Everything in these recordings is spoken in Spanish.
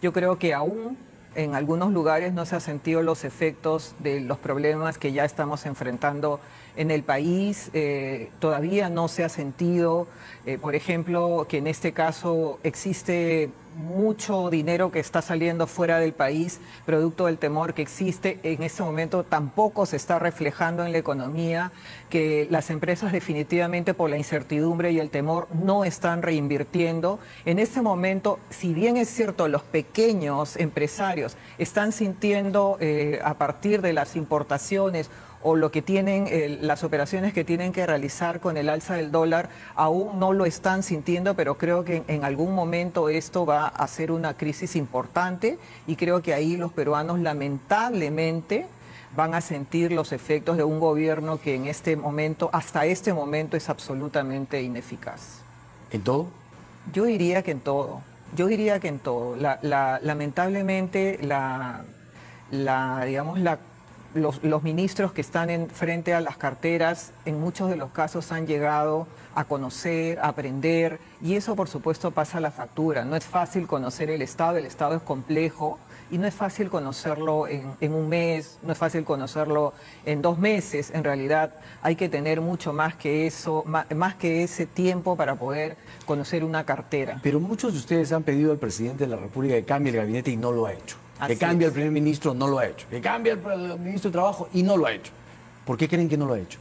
Yo creo que aún en algunos lugares no se han sentido los efectos de los problemas que ya estamos enfrentando en el país. Todavía no se ha sentido, por ejemplo, que en este caso existe mucho dinero que está saliendo fuera del país, producto del temor que existe. En este momento tampoco se está reflejando en la economía, que las empresas definitivamente por la incertidumbre y el temor no están reinvirtiendo. En este momento, si bien es cierto, los pequeños empresarios están sintiendo a partir de las importaciones o lo que tienen, las operaciones que tienen que realizar con el alza del dólar, aún no lo están sintiendo, pero creo que en algún momento esto va a ser una crisis importante y creo que ahí los peruanos lamentablemente van a sentir los efectos de un gobierno que en este momento, hasta este momento, es absolutamente ineficaz. ¿En todo? Yo diría que en todo. Yo diría que en todo. Lamentablemente, digamos, los ministros que están frente a las carteras, en muchos de los casos han llegado a conocer, a aprender, y eso por supuesto pasa la factura. No es fácil conocer el Estado es complejo, y no es fácil conocerlo en un mes, no es fácil conocerlo en 2 meses. En realidad hay que tener mucho más que eso, más que ese tiempo para poder conocer una cartera. Pero muchos de ustedes han pedido al presidente de la República que cambie el gabinete y no lo ha hecho. Que cambie al primer ministro, no lo ha hecho. Que cambie al ministro de Trabajo y no lo ha hecho. ¿Por qué creen que no lo ha hecho?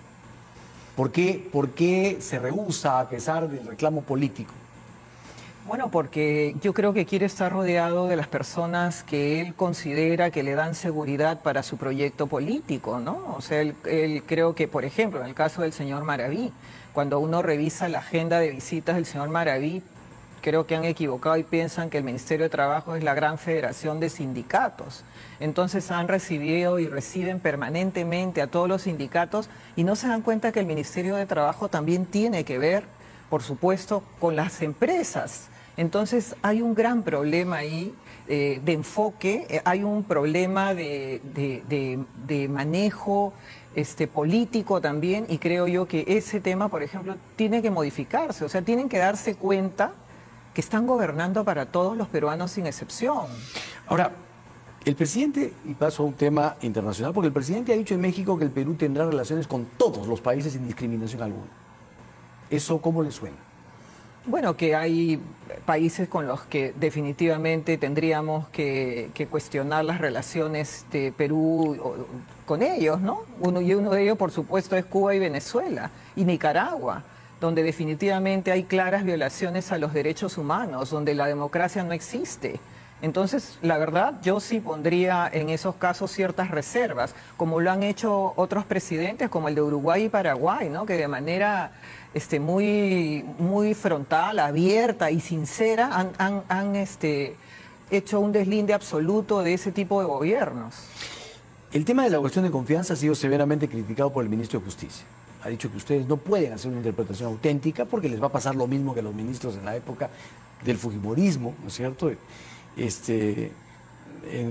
¿Por qué se rehúsa a pesar del reclamo político? Bueno, porque yo creo que quiere estar rodeado de las personas que él considera que le dan seguridad para su proyecto político, ¿no? O sea, él creo que, por ejemplo, en el caso del señor Maraví, cuando uno revisa la agenda de visitas del señor Maraví, creo que han equivocado y piensan que el Ministerio de Trabajo es la gran federación de sindicatos. Entonces han recibido y reciben permanentemente a todos los sindicatos y no se dan cuenta que el Ministerio de Trabajo también tiene que ver, por supuesto, con las empresas. Entonces hay un gran problema ahí de enfoque, hay un problema de manejo político también, y creo yo que ese tema, por ejemplo, tiene que modificarse. O sea, tienen que darse cuenta que están gobernando para todos los peruanos sin excepción. Ahora, el presidente, y paso a un tema internacional, porque el presidente ha dicho en México que el Perú tendrá relaciones con todos los países sin discriminación alguna. ¿Eso cómo le suena? Bueno, que hay países con los que definitivamente tendríamos que cuestionar las relaciones de Perú con ellos, ¿no? Uno de ellos, por supuesto, es Cuba y Venezuela, y Nicaragua, donde definitivamente hay claras violaciones a los derechos humanos, donde la democracia no existe. Entonces, la verdad, yo sí pondría en esos casos ciertas reservas, como lo han hecho otros presidentes, como el de Uruguay y Paraguay, ¿no? Que de manera muy frontal, abierta y sincera han hecho un deslinde absoluto de ese tipo de gobiernos. El tema de la cuestión de confianza ha sido severamente criticado por el ministro de Justicia. Ha dicho que ustedes no pueden hacer una interpretación auténtica porque les va a pasar lo mismo que a los ministros en la época del fujimorismo, ¿no es cierto?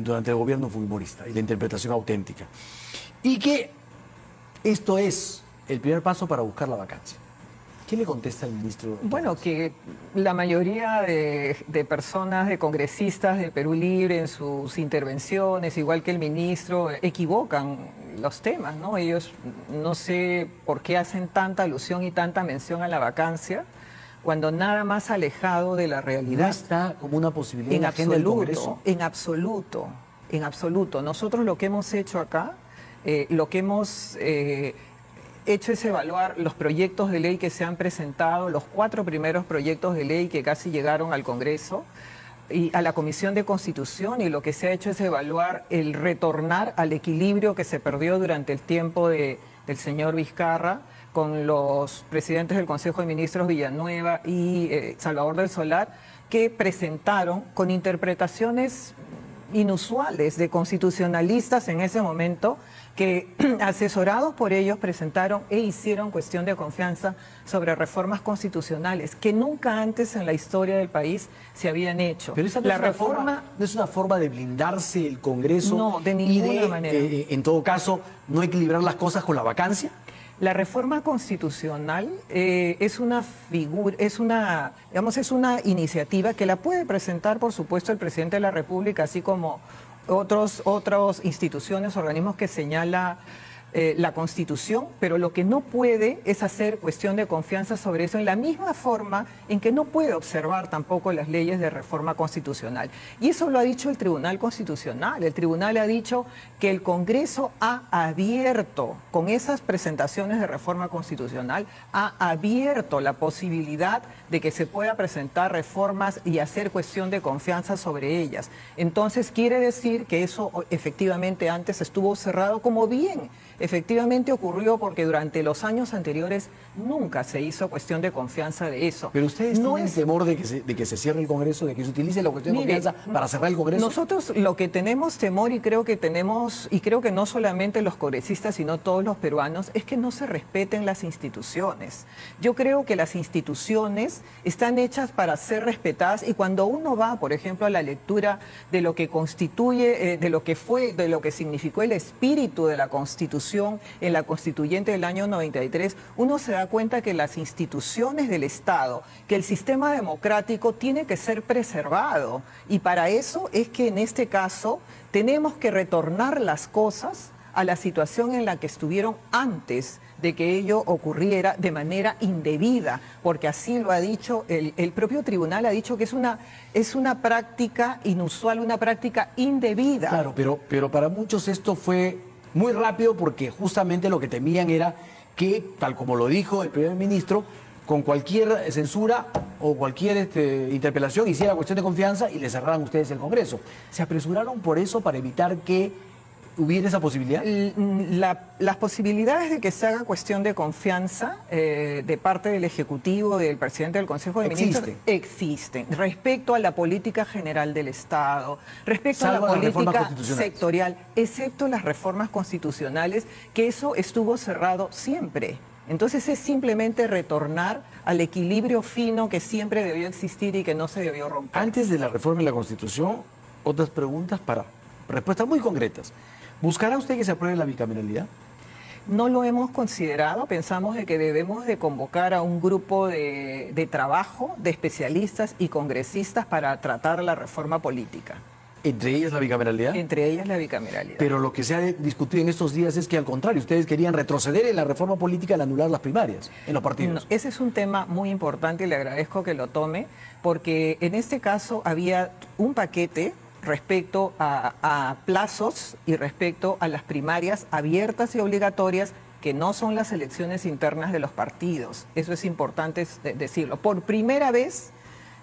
Durante el gobierno fujimorista y la interpretación auténtica. Y que esto es el primer paso para buscar la vacancia. ¿Qué le contesta el ministro? Bueno, que la mayoría de personas, de congresistas de Perú Libre en sus intervenciones, igual que el ministro, equivocan los temas, ¿no? Ellos no sé por qué hacen tanta alusión y tanta mención a la vacancia, cuando nada más alejado de la realidad. No está como una posibilidad en la agenda del Congreso. En absoluto, en absoluto. Nosotros lo que hemos hecho acá, lo que hemos hecho es evaluar los proyectos de ley que se han presentado, los 4 primeros proyectos de ley que casi llegaron al Congreso y a la Comisión de Constitución, y lo que se ha hecho es evaluar el retornar al equilibrio que se perdió durante el tiempo del señor Vizcarra, con los presidentes del Consejo de Ministros Villanueva y Salvador del Solar, que presentaron con interpretaciones inusuales de constitucionalistas en ese momento, que asesorados por ellos presentaron e hicieron cuestión de confianza sobre reformas constitucionales que nunca antes en la historia del país se habían hecho. Pero esa no, ¿no es una forma de blindarse el Congreso? No, de ninguna manera. En todo caso, no equilibrar las cosas con la vacancia. La reforma constitucional es una figura, digamos, es una iniciativa que la puede presentar, por supuesto, el presidente de la República, así como otras instituciones, organismos que señala la Constitución, pero lo que no puede es hacer cuestión de confianza sobre eso, en la misma forma en que no puede observar tampoco las leyes de reforma constitucional. Y eso lo ha dicho el Tribunal Constitucional. El Tribunal ha dicho que el Congreso ha abierto, con esas presentaciones de reforma constitucional, ha abierto la posibilidad de que se pueda presentar reformas y hacer cuestión de confianza sobre ellas. Entonces quiere decir que eso efectivamente antes estuvo cerrado, como bien efectivamente ocurrió, porque durante los años anteriores nunca se hizo cuestión de confianza de eso. Pero ustedes no tienen temor de que se cierre el Congreso, de que se utilice la cuestión de confianza para cerrar el Congreso. Nosotros lo que tenemos temor, y creo que no solamente los congresistas, sino todos los peruanos, es que no se respeten las instituciones. Yo creo que las instituciones están hechas para ser respetadas, y cuando uno va, por ejemplo, a la lectura de lo que constituye, de lo que significó el espíritu de la Constitución en la Constituyente del año 93, uno se da cuenta que las instituciones del Estado, que el sistema democrático tiene que ser preservado, y para eso es que en este caso tenemos que retornar las cosas a la situación en la que estuvieron antes de que ello ocurriera de manera indebida, porque así lo ha dicho el propio tribunal, ha dicho que es una práctica inusual, una práctica indebida. Claro, pero para muchos esto fue muy rápido, porque justamente lo que temían era que, tal como lo dijo el primer ministro, con cualquier censura o cualquier interpelación hiciera cuestión de confianza y le cerraran ustedes el Congreso. ¿Se apresuraron por eso, para evitar que hubiera esa posibilidad? Las posibilidades de que se haga cuestión de confianza de parte del Ejecutivo, del presidente del Consejo de Ministros, existen. Respecto a la política general del Estado, respecto a la política sectorial, excepto las reformas constitucionales, que eso estuvo cerrado siempre. Entonces es simplemente retornar al equilibrio fino que siempre debió existir y que no se debió romper. Antes de la reforma de la Constitución, otras preguntas para respuestas muy concretas. ¿Buscará usted que se apruebe la bicameralidad? No lo hemos considerado. Pensamos de que debemos de convocar a un grupo de trabajo de especialistas y congresistas para tratar la reforma política. ¿Entre ellas la bicameralidad? Entre ellas la bicameralidad. Pero lo que se ha discutido en estos días es que, al contrario, ustedes querían retroceder en la reforma política al anular las primarias en los partidos. No, ese es un tema muy importante y le agradezco que lo tome, porque en este caso había un paquete respecto a plazos y respecto a las primarias abiertas y obligatorias, que no son las elecciones internas de los partidos. Eso es importante decirlo. Por primera vez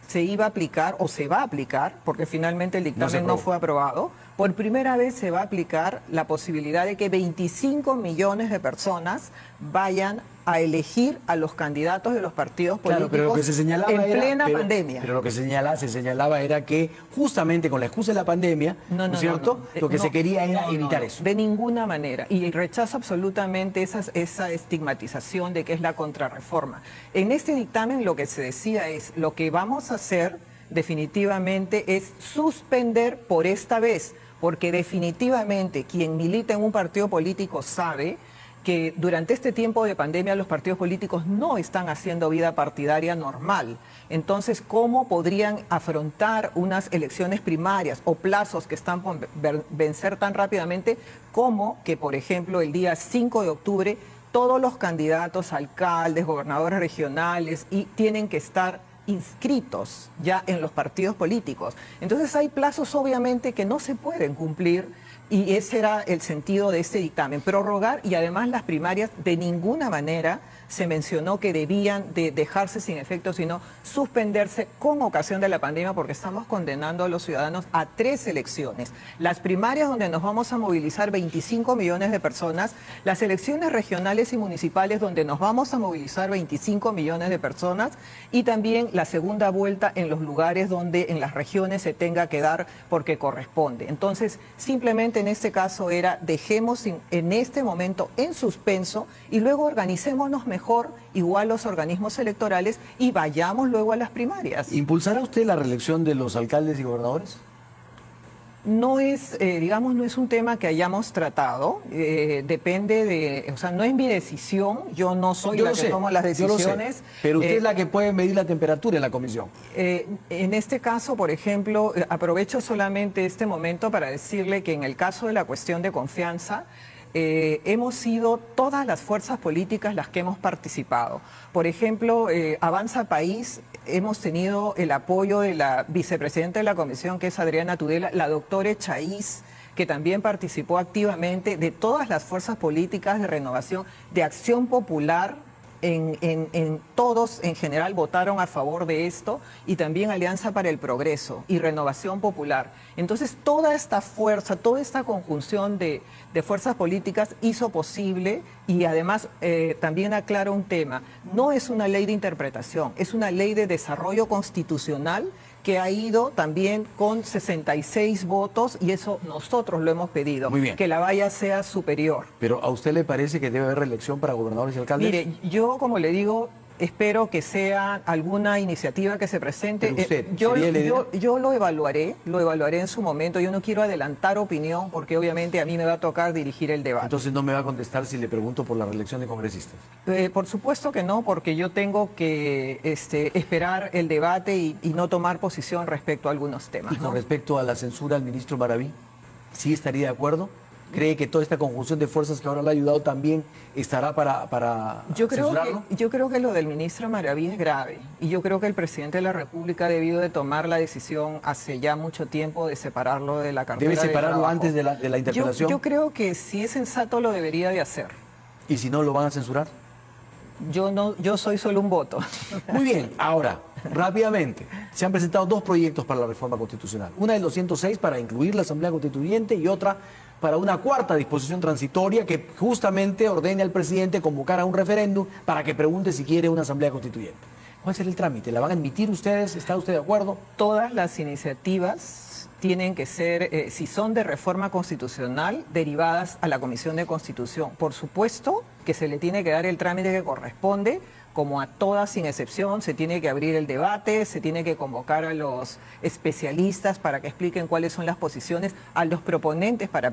se iba a aplicar, o se va a aplicar, porque finalmente el dictamen no fue aprobado, por primera vez se va a aplicar la posibilidad de que 25 millones de personas vayan a elegir a los candidatos de los partidos políticos, pero lo que se señalaba en plena pandemia. Pero lo que se señalaba era que justamente con la excusa de la pandemia, ¿no es cierto? Lo que se quería era evitar eso. De ninguna manera. Y rechazo absolutamente esa estigmatización de que es la contrarreforma. En este dictamen lo que se decía es, lo que vamos a hacer definitivamente es suspender por esta vez, porque definitivamente quien milita en un partido político sabe que durante este tiempo de pandemia los partidos políticos no están haciendo vida partidaria normal. Entonces, ¿cómo podrían afrontar unas elecciones primarias o plazos que están por vencer tan rápidamente como que, por ejemplo, el día 5 de octubre todos los candidatos, alcaldes, gobernadores regionales tienen que estar inscritos ya en los partidos políticos? Entonces hay plazos obviamente que no se pueden cumplir, y ese era el sentido de este dictamen, prorrogar. Y además las primarias de ninguna manera se mencionó que debían de dejarse sin efecto, sino suspenderse con ocasión de la pandemia, porque estamos condenando a los ciudadanos a 3 elecciones. Las primarias, donde nos vamos a movilizar 25 millones de personas, las elecciones regionales y municipales, donde nos vamos a movilizar 25 millones de personas, y también la segunda vuelta en los lugares donde en las regiones se tenga que dar porque corresponde. Entonces, simplemente en este caso era, dejemos en este momento en suspenso y luego organicémonos mejor, igual los organismos electorales, y vayamos luego a las primarias. ¿Impulsará usted la reelección de los alcaldes y gobernadores? No es, digamos, no es un tema que hayamos tratado, depende de, o sea, no es mi decisión, yo no soy la que tomo las decisiones. Pero usted es la que puede medir la temperatura en la comisión. En este caso, por ejemplo, aprovecho solamente este momento para decirle que en el caso de la cuestión de confianza, hemos sido todas las fuerzas políticas las que hemos participado. Por ejemplo, Avanza País, hemos tenido el apoyo de la vicepresidenta de la comisión, que es Adriana Tudela, la doctora Echaíz, que también participó activamente, de todas las fuerzas políticas de Renovación, de Acción Popular. Todos en general votaron a favor de esto, y también Alianza para el Progreso y Renovación Popular. Entonces toda esta fuerza, toda esta conjunción de fuerzas políticas hizo posible, y además también aclaro un tema: no es una ley de interpretación, es una ley de desarrollo constitucional que ha ido también con 66 votos, y eso nosotros lo hemos pedido. Muy bien. Que la valla sea superior. ¿Pero a usted le parece que debe haber reelección para gobernadores y alcaldes? Mire, yo, como le digo, espero que sea alguna iniciativa que se presente. Pero usted, yo lo evaluaré en su momento. Yo no quiero adelantar opinión, porque obviamente a mí me va a tocar dirigir el debate. Entonces no me va a contestar si le pregunto por la reelección de congresistas. Por supuesto que no, porque yo tengo que esperar el debate y no tomar posición respecto a algunos temas, Y con ¿no? respecto a la censura al ministro Maraví, ¿sí estaría de acuerdo? ¿Cree que toda esta conjunción de fuerzas que ahora le ha ayudado también estará para censurarlo? Yo creo que lo del ministro Maraví es grave, y yo creo que el presidente de la República ha debido de tomar la decisión hace ya mucho tiempo de separarlo de la cartera. ¿Debe separarlo de trabajo. antes de la interpelación? Yo creo que si es sensato lo debería de hacer. ¿Y si no, lo van a censurar? Yo soy solo un voto. Muy bien, ahora, rápidamente, se han presentado dos proyectos para la reforma constitucional. Una del 206 para incluir la Asamblea Constituyente, y otra para una cuarta disposición transitoria que justamente ordene al presidente convocar a un referéndum para que pregunte si quiere una Asamblea Constituyente. ¿Cuál será el trámite? ¿La van a admitir ustedes? ¿Está usted de acuerdo? Todas las iniciativas tienen que ser, si son de reforma constitucional, derivadas a la Comisión de Constitución. Por supuesto que se le tiene que dar el trámite que corresponde, como a todas sin excepción. Se tiene que abrir el debate, se tiene que convocar a los especialistas para que expliquen cuáles son las posiciones, a los proponentes para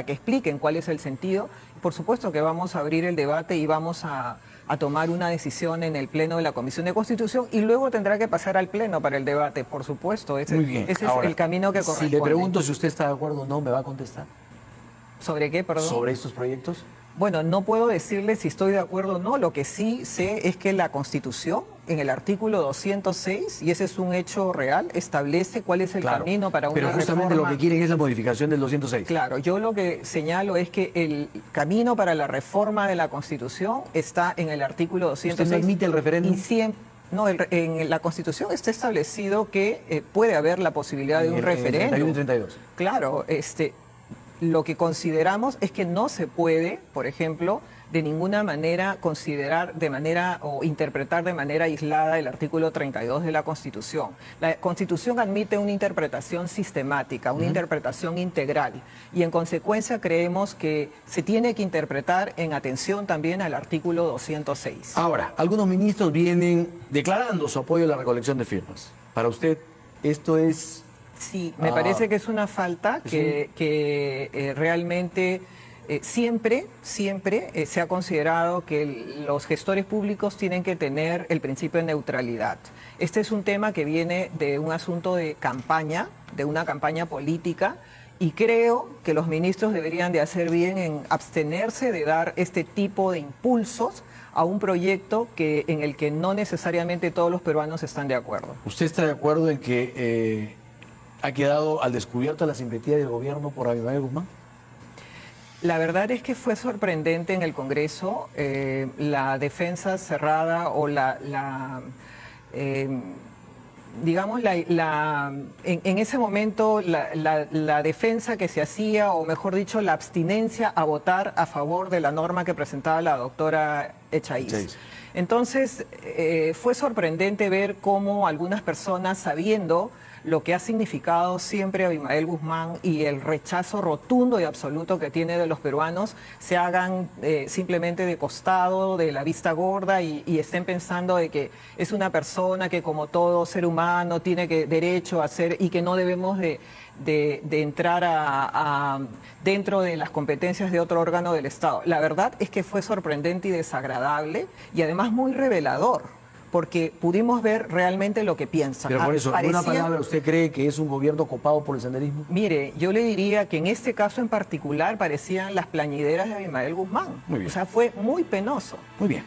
que expliquen cuál es el sentido. Por supuesto que vamos a abrir el debate y vamos a tomar una decisión en el Pleno de la Comisión de Constitución, y luego tendrá que pasar al Pleno para el debate, por supuesto. Ese es el camino que corresponde. Si le pregunto si usted está de acuerdo o no, ¿me va a contestar? ¿Sobre qué, perdón? ¿Sobre estos proyectos? Bueno, no puedo decirle si estoy de acuerdo o no. Lo que sí sé es que la Constitución, en el artículo 206, y ese es un hecho real, establece cuál es el camino para una reforma. Pero justamente lo que quieren es la modificación del 206. Claro, yo lo que señalo es que el camino para la reforma de la Constitución está en el artículo 206. ¿Usted no admite el referéndum? No, en la Constitución está establecido que puede haber la posibilidad de un referéndum. 31 y 32. Claro, lo que consideramos es que no se puede, por ejemplo, de ninguna manera considerar de manera o interpretar de manera aislada el artículo 32 de la Constitución. La Constitución admite una interpretación sistemática, una interpretación integral, y en consecuencia creemos que se tiene que interpretar en atención también al artículo 206. Ahora, algunos ministros vienen declarando su apoyo a la recolección de firmas. Para usted, esto es... Sí, me parece que es una falta que realmente siempre se ha considerado que los gestores públicos tienen que tener el principio de neutralidad. Este es un tema que viene de un asunto de campaña, de una campaña política, y creo que los ministros deberían de hacer bien en abstenerse de dar este tipo de impulsos a un proyecto en el que no necesariamente todos los peruanos están de acuerdo. ¿Usted está de acuerdo en que ha quedado al descubierto la simpatía del gobierno por Abimael Guzmán? La verdad es que fue sorprendente en el Congreso la defensa cerrada o digamos, en ese momento la defensa que se hacía, o mejor dicho, la abstinencia a votar a favor de la norma que presentaba la doctora Echaíz. Entonces, fue sorprendente ver cómo algunas personas, sabiendo lo que ha significado siempre Abimael Guzmán y el rechazo rotundo y absoluto que tiene de los peruanos, se hagan simplemente de costado, de la vista gorda y estén pensando de que es una persona que como todo ser humano tiene derecho a ser y que no debemos de entrar dentro de las competencias de otro órgano del Estado. La verdad es que fue sorprendente y desagradable y además muy revelador, porque pudimos ver realmente lo que piensa. Pero por eso, en una palabra, ¿usted cree que es un gobierno copado por el senderismo? Mire, yo le diría que en este caso en particular parecían las plañideras de Abimael Guzmán. Muy bien. O sea, fue muy penoso. Muy bien.